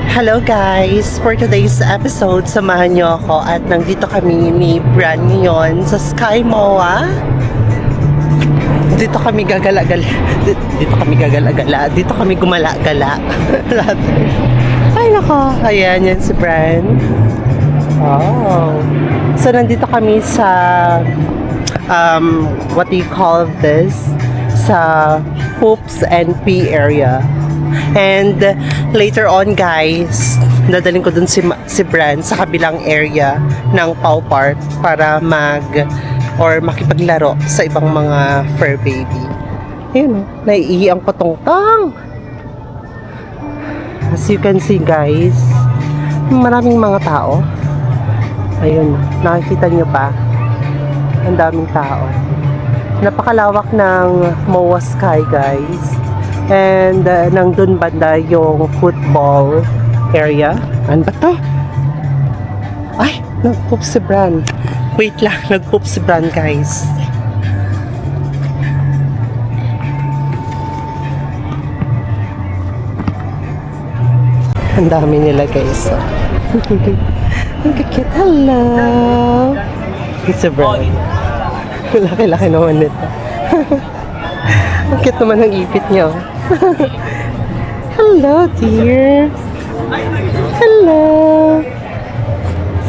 Hello guys! For today's episode, samahan niyo ako at nandito kami ni Bran ngayon sa Sky Moa. Dito kami gagala-gala. Dito kami gumala-gala. Ay nako, ayan yan si Bran. Oh. So nandito kami sa what do you call this? Sa Poops and Pee area. And later on guys, dadaling ko dun si Bran sa kabilang area ng Pau Park para makipaglaro sa ibang mga fur baby. Ayun, naiihi ang patungtang. As you can see guys, maraming mga tao. Ayun, nakikita nyo pa. Ang daming tao. Napakalawak ng Moa Sky guys. And nandun banda yung football area. Ano ba to? Ay, nag-poop si Bran. Wait lang, nag-poop si Bran guys. Ang dami nila guys. Ang kakit. Hello. It's a Bran. Laki-laki naman nito. Ang cute naman ang ipit niya. Hello, dear. Hello.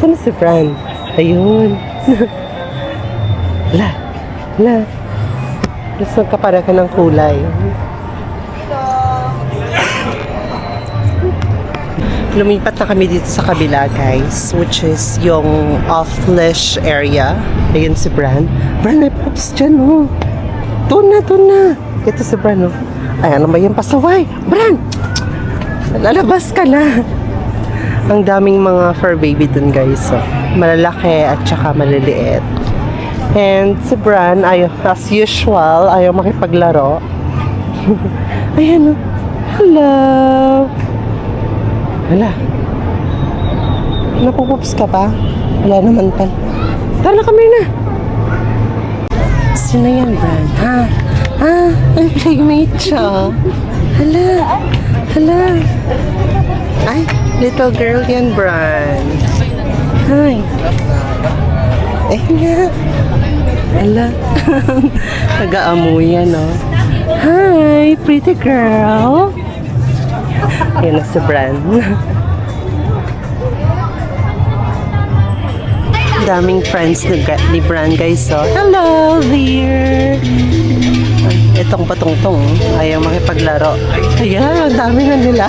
Saan si Bran? Ayun. La. Mas magkapara ka ng kulay. Lumipat na kami dito sa kabila, guys. Which is yung off-leash area. Ayun si Bran. Bran, may poops dyan, oh. Doon na. Ito si Bran, oh. Ay, ano ba yung pasaway? Bran! Lalabas ka na. Ang daming mga fur baby dun, guys. Oh. Malalaki at saka maliliit. And si Bran, as usual, ayaw makipaglaro. Ayan, oh. Hello! Hala. Napupups ka pa? Wala naman pala. Tara na kami na. Sino yan, Bran? Ang playmate siya. Hala. Ay, little girl yan, Bran. Hi. Nga. Hala. Nag-aamuy yan, oh. Hi, pretty girl. Yan na si Bran. Daming friends ni Bran guys, so hello there. Itong patungtong ayaw makipaglaro. Ayan, ang dami na nila.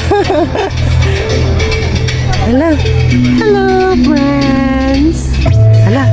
Hello friends. Hala.